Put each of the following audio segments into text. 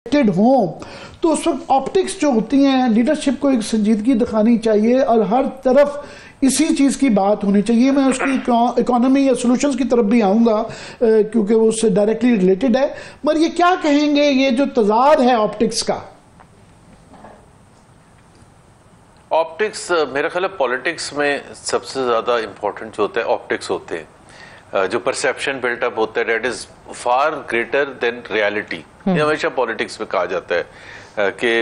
हों तो उस वक्त ऑप्टिक्स जो होती हैं, लीडरशिप को एक संजीदगी दिखानी चाहिए और हर तरफ इसी चीज़ की बात होनी चाहिए। मैं उसकी इकोनॉमी या सॉल्यूशंस की तरफ भी आऊँगा क्योंकि वो उससे डायरेक्टली रिलेटेड है। मगर ये क्या कहेंगे, ये जो तजाद है ऑप्टिक्स का? ऑप्टिक्स मेरा ख्याल है पॉलिटिक्स में सबसे ज़्यादा इम्पोर्टेंट जो होता है ऑप्टिक्स होते हैं। जो परसेप्शन बिल्टअप होता है that is far greater than reality. ये हमेशा पॉलिटिक्स में कहा जाता है कि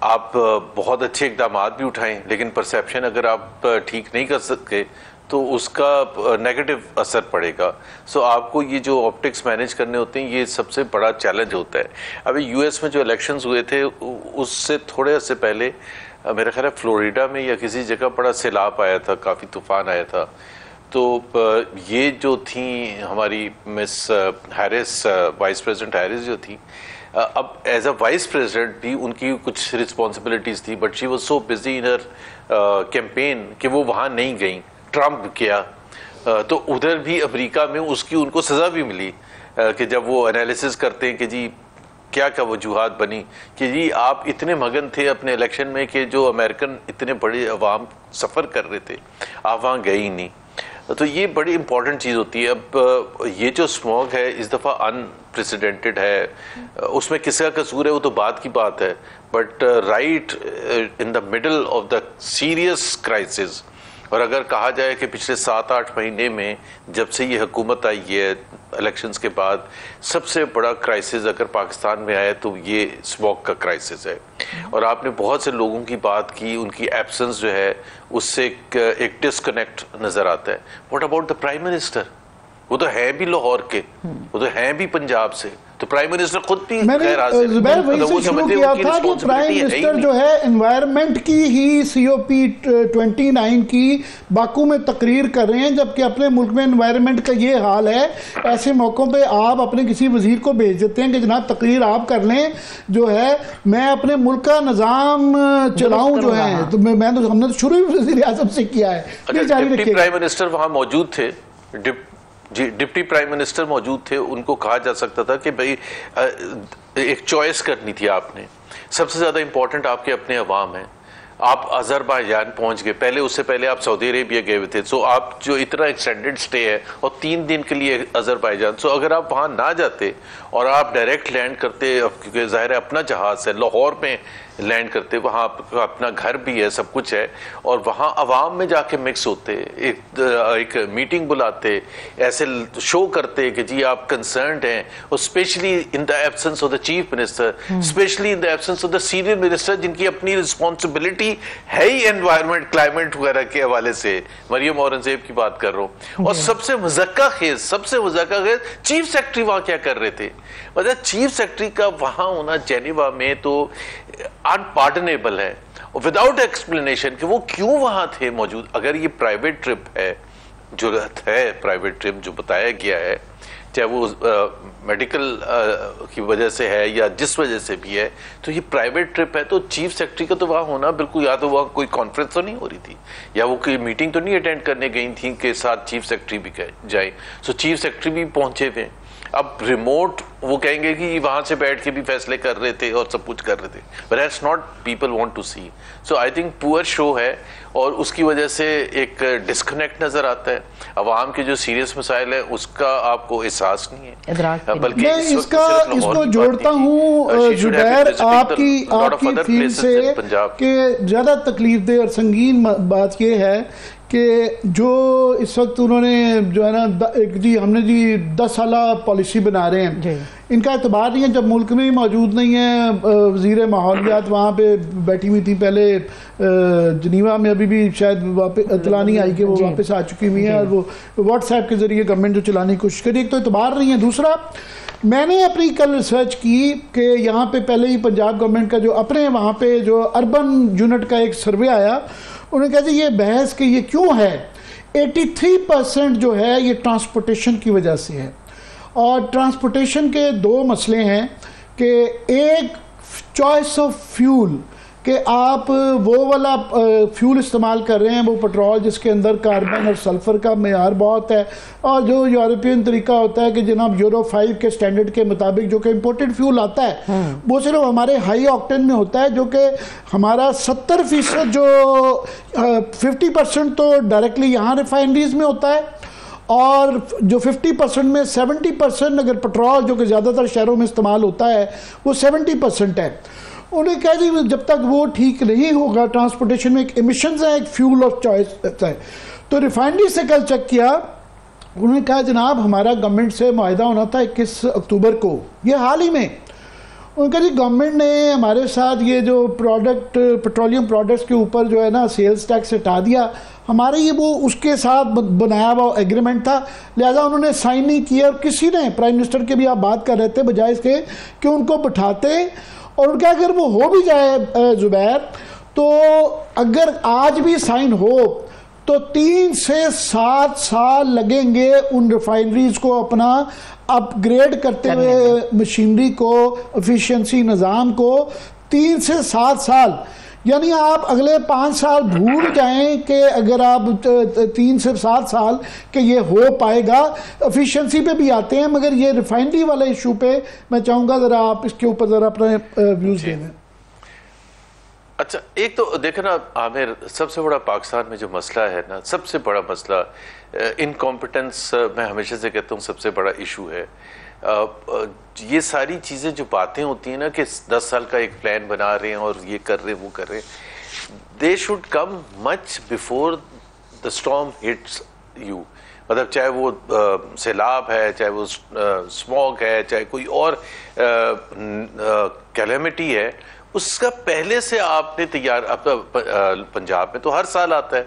आप बहुत अच्छे इकदाम भी उठाएं लेकिन परसेप्शन अगर आप ठीक नहीं कर सकते तो उसका नेगेटिव असर पड़ेगा। सो आपको ये जो ऑप्टिक्स मैनेज करने होते हैं ये सबसे बड़ा चैलेंज होता है। अभी यूएस में जो इलेक्शंस हुए थे उससे थोड़े अर्से पहले मेरा ख्याल है फ्लोरिडा में या किसी जगह बड़ा सैलाब आया था, काफ़ी तूफान आया था। तो ये जो थी हमारी miss Harris, vice president Harris जो थी, अब एज अ वाइस प्रेसिडेंट भी उनकी कुछ रिस्पॉन्सिबिलिटीज़ थी but she was so busy in her campaign कि वो वहाँ नहीं गई। ट्रम्प किया तो उधर भी अमेरिका में उसकी उनको सज़ा भी मिली कि जब वो एनालिसिस करते हैं कि जी क्या क्या वजूहात बनी कि जी आप इतने मगन थे अपने इलेक्शन में कि जो अमेरिकन इतने बड़े अवाम सफ़र कर रहे थे आप वहाँ गए ही नहीं। तो ये बड़ी इंपॉर्टेंट चीज़ होती है। अब ये जो स्मॉग है इस दफ़ा अनप्रेसिडेंटेड है, उसमें किसका कसूर है वो तो बात की बात है, but right in the middle of the serious crisis. और अगर कहा जाए कि पिछले 7-8 महीने में जब से ये हुकूमत आई है इलेक्शंस के बाद सबसे बड़ा क्राइसिस अगर पाकिस्तान में आया तो ये स्मॉग का क्राइसिस है। और आपने बहुत से लोगों की बात की, उनकी एब्सेंस जो है उससे एक डिस्कनेक्ट नजर आता है। What about the prime minister? वो तो है भी लाहौर के, वो तो है भी पंजाब से, तो प्राइम मिनिस्टर खुद भी जुबैर वही से शुरू किया था कि प्राइम मिनिस्टर जो है एनवायरनमेंट की ही COP 29 की बाकू में तकरीर कर रहे हैं जबकि अपने मुल्क में एनवायरनमेंट का ये हाल है। ऐसे मौक़ों पे आप अपने किसी वजीर को भेज देते हैं कि जनाब तकरीर आप कर लें, जो है मैं अपने मुल्क का निज़ाम चलाऊं जो है। तो मैं तो हमने तो शुरू ही वज़ीर आज़म से किया है। डिप्टी प्राइम मिनिस्टर वहाँ मौजूद थे, जी डिप्टी प्राइम मिनिस्टर मौजूद थे, उनको कहा जा सकता था कि भाई एक चॉइस करनी थी आपने। सबसे ज़्यादा इंपॉर्टेंट आपके अपने अवाम हैं। आप अजरबैजान पहुंच गए, पहले उससे पहले आप सऊदी अरेबिया गए हुए थे, सो आप जो इतना एक्सटेंडेड स्टे है और 3 दिन के लिए अजरबैजान, सो अगर आप वहाँ ना जाते और आप डायरेक्ट लैंड करते, क्योंकि ज़ाहिर है अपना जहाज़ है, लाहौर में लैंड करते, वहाँ अपना घर भी है, सब कुछ है, और वहाँ अवाम में जाके मिक्स होते, एक मीटिंग बुलाते, ऐसे शो करते कि जी आप कंसर्न्ड हैं, और specially in the absence of the chief minister, specially in the absence of the senior minister जिनकी अपनी रिस्पॉन्सिबिलिटी है ही एनवायरनमेंट क्लाइमेट वगैरह के हवाले से। मरियम औरंगजेब की बात कर रहा हूँ। और सबसे मज़क्का खेज चीफ सेक्रेटरी वहाँ क्या कर रहे थे? मतलब चीफ सेक्रेटरी का वहाँ होना जेनेवा में तो अनपार्डनेबल है, विदाउट एक्सप्लेनेशन कि वो क्यों वहां थे मौजूद। अगर ये प्राइवेट ट्रिप है, जो है प्राइवेट ट्रिप जो बताया गया है, चाहे वो मेडिकल की वजह से है या जिस वजह से भी है, तो ये प्राइवेट ट्रिप है, तो चीफ सेक्रेटरी का तो वहाँ होना बिल्कुल, या तो वहाँ कोई कॉन्फ्रेंस तो नहीं हो रही थी या वो कोई मीटिंग तो नहीं अटेंड करने गई थी के साथ चीफ सेक्रेटरी भी जाए। सो चीफ सेक्रेटरी भी पहुंचे थे। अब रिमोट वो कहेंगे कि वहां से बैठ के भी फैसले कर रहे थे और सब कुछ कर रहे थे, but that's not people want to see. So I think poor show है और उसकी वजह से एक डिस्कनेक्ट नजर आता है। अवाम के जो सीरियस मसाइल है उसका आपको एहसास नहीं है। बल्कि मैं इसको जोड़ता हूँ जुबैर आपकी फील्ड से कि ज्यादा तकलीफदेह और संगीन बात यह है कि जो इस वक्त उन्होंने जो है ना जी हमने जी 10 साल पॉलिसी बना रहे हैं, इनका एतबार नहीं है जब मुल्क में ही मौजूद नहीं है। वज़ीर माहौलियात वहाँ पे बैठी हुई थी पहले जनीवा में, अभी भी शायद वापस इतला नहीं आई कि वो वापस आ चुकी हुई है, और वो व्हाट्सएप के ज़रिए गवर्नमेंट जो चलाने की कोशिश करी। एक तो एतबार नहीं है, दूसरा मैंने अपनी कल रिसर्च की कि यहाँ पे पहले ही पंजाब गवर्नमेंट का जो अपने वहाँ पे जो अर्बन यूनिट का एक सर्वे आया, उन्होंने कहा ये बहस कि ये क्यों है, 83% जो है ये ट्रांसपोर्टेशन की वजह से है। और ट्रांसपोर्टेशन के 2 मसले हैं कि एक चॉइस ऑफ फ्यूल कि आप वो वाला फ्यूल इस्तेमाल कर रहे हैं, वो पेट्रोल जिसके अंदर कार्बन और सल्फर का मेयार बहुत है, और जो यूरोपियन तरीका होता है कि जनाब यूरो 5 के स्टैंडर्ड के मुताबिक जो कि इम्पोर्टेड फ्यूल आता है वो सिर्फ हमारे हाई ऑक्टेन में होता है, जो कि हमारा 70% जो 50% तो डायरेक्टली यहाँ रिफाइनरीज में होता है, और जो 50% में 70% अगर पेट्रोल जो कि ज़्यादातर शहरों में इस्तेमाल होता है वो 70% है। उन्हें कहा जी जब तक वो ठीक नहीं होगा, ट्रांसपोर्टेशन में एक एमिशंस है, एक फ्यूल ऑफ चॉइस है। तो रिफाइनरी से कल चेक किया, उन्होंने कहा जनाब हमारा गवर्नमेंट से मुआहदा होना था 21 अक्टूबर को, ये हाल ही में। उनका जी गवर्नमेंट ने हमारे साथ ये जो प्रोडक्ट पेट्रोलियम प्रोडक्ट्स के ऊपर जो है ना सेल्स टैक्स हटा दिया, हमारे ये वो उसके साथ बनाया हुआ एग्रीमेंट था, लिहाजा उन्होंने साइन नहीं किया। और किसी ने, प्राइम मिनिस्टर के भी आप बात कर रहे थे, बजाय इसके कि उनको बिठाते और उनका अगर वो हो भी जाए जुबैर, तो अगर आज भी साइन हो तो 3 से 7 साल लगेंगे उन रिफाइनरीज को अपना अपग्रेड करते हुए, मशीनरी को, एफिशिएंसी निज़ाम को 3 से 7 साल। यानी आप अगले 5 साल भूल जाएं कि अगर आप 3 से 7 साल कि ये हो पाएगा। एफिशिएंसी पे भी आते हैं, मगर ये रिफाइनरी वाले इशू पे मैं चाहूँगा ज़रा आप इसके ऊपर ज़रा अपने व्यूज़ दे दें। अच्छा, एक तो देखे ना आमिर, सबसे बड़ा पाकिस्तान में जो मसला है ना, सबसे बड़ा मसला इनकॉम्पिटेंस, मैं हमेशा से कहता हूँ सबसे बड़ा इशू है। ये सारी चीज़ें जो बातें होती हैं ना कि 10 साल का एक प्लान बना रहे हैं और ये कर रहे हैं वो कर रहे हैं, they should come much before the storm hits you. मतलब चाहे वो सैलाब है, चाहे वो स्मॉग है, चाहे कोई और कैलेमिटी है, उसका पहले से आपने तैयार। पंजाब में तो हर साल आता है,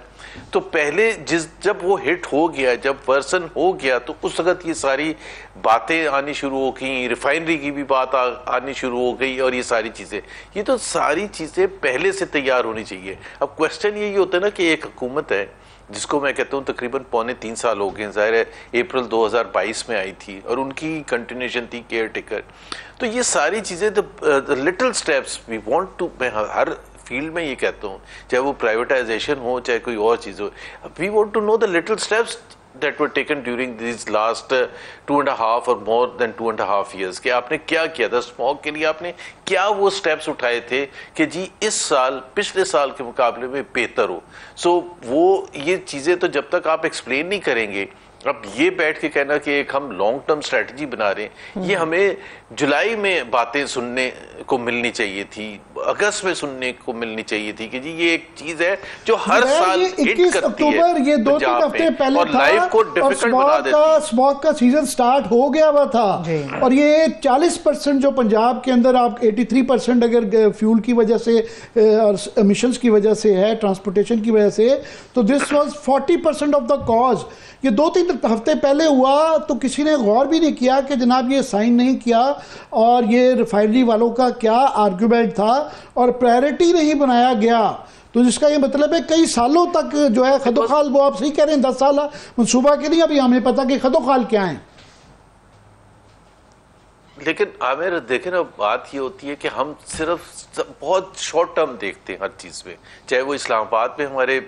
तो पहले जब वो हिट हो गया, जब वर्सन हो गया, तो उस वक्त ये सारी बातें आनी शुरू हो गई, रिफाइनरी की भी बात आनी शुरू हो गई, और ये सारी चीज़ें, ये तो सारी चीज़ें पहले से तैयार होनी चाहिए। अब क्वेश्चन यही होता है ना कि एक हुकूमत है जिसको मैं कहता हूँ तकरीबन 3.25 साल हो गए, ज़ाहिर है अप्रैल 2022 में आई थी और उनकी कंटिन्यूशन थी केयर टेकर। तो ये सारी चीज़ें the little steps we want to, मैं हर फील्ड में ये कहता हूँ, चाहे वो प्राइवेटाइजेशन हो चाहे कोई और चीज़ हो, we want to know the little steps that were taken during these last 2.5 or more than 2.5 years कि आपने क्या किया था स्मॉग के लिए, आपने क्या वो स्टेप्स उठाए थे कि जी इस साल पिछले साल के मुकाबले में बेहतर हो। सो वो ये चीज़ें तो जब तक आप एक्सप्लेन नहीं करेंगे, अब ये बैठ के कहना कि एक हम लॉन्ग टर्म स्ट्रेटजी बना रहे हैं, ये हमें जुलाई में बातें सुनने को मिलनी चाहिए थी, अगस्त में सुनने को मिलनी चाहिए थी कि जी ये एक चीज है जो हर साल हिट करती है। ये 2-3 हफ्ते पहले और लाइफ को डिफिकल्ट बना देती है। स्मॉग का सीजन स्टार्ट हो गया हुआ था, और ये 40% जो पंजाब के अंदर आप 83% अगर फ्यूल की वजह से और एमिशंस की वजह से है, ट्रांसपोर्टेशन की वजह से, तो this was 40% of the cause. ये 2-3 हफ्ते पहले हुआ तो किसी ने गौर भी नहीं किया कि जनाब ये साइन नहीं किया, और ये रिफाइनरी वालों का क्या आर्ग्यूमेंट था, और प्रायोरिटी नहीं बनाया गया। तो जिसका ये मतलब है कई सालों तक जो है खदोखाल, वो आप सही कह रहे हैं 10 साल मनसूबा के नहीं, अभी हमें पता कि खदोखाल क्या है। लेकिन आमिर देखें ना, बात ये होती है कि हम सिर्फ बहुत शॉर्ट टर्म देखते हैं हर चीज़ में, चाहे वो इस्लामाबाद में हमारे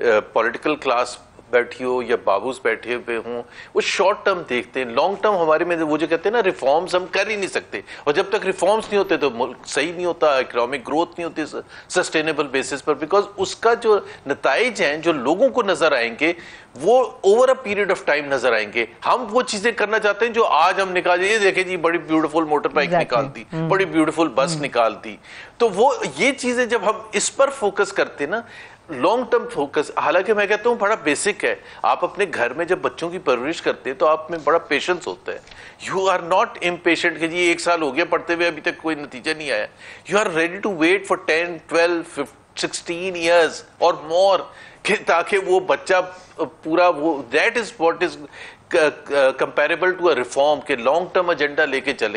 पॉलिटिकल क्लास बैठी हो या बाबूस बैठे हुए हों, वो शॉर्ट टर्म देखते हैं। लॉन्ग टर्म हमारे में वो जो कहते हैं ना रिफॉर्म्स हम कर ही नहीं सकते, और जब तक रिफॉर्म्स नहीं होते तो मुल्क सही नहीं होता, इकोनॉमिक ग्रोथ नहीं होती सस्टेनेबल बेसिस पर, बिकॉज उसका जो नताइज हैं जो लोगों को नजर आएंगे वो over a period of time नजर आएंगे। हम वो चीजें करना चाहते हैं जो आज हम निकाल, ये देखें जी बड़ी ब्यूटीफुल मोटर बाइक निकाल दी, बड़ी ब्यूटीफुल बस निकाल दी, तो वो ये चीजें जब हम इस पर फोकस करते ना, लॉन्ग टर्म फोकस, हालांकि मैं कहता हूं बड़ा बेसिक है। आप अपने घर में जब बच्चों की परवरिश करते हैं तो आप में बड़ा पेशेंस होता है। यू आर नॉट इम्पेशेंट कि जी 1 साल हो गया पढ़ते हुए अभी तक कोई नतीजा नहीं आया। You are ready to wait for 10, 12, 16 years और मोर, ताकि वो बच्चा पूरा वो, that is what is comparable to a reform के लॉन्ग टर्म एजेंडा लेके चलें।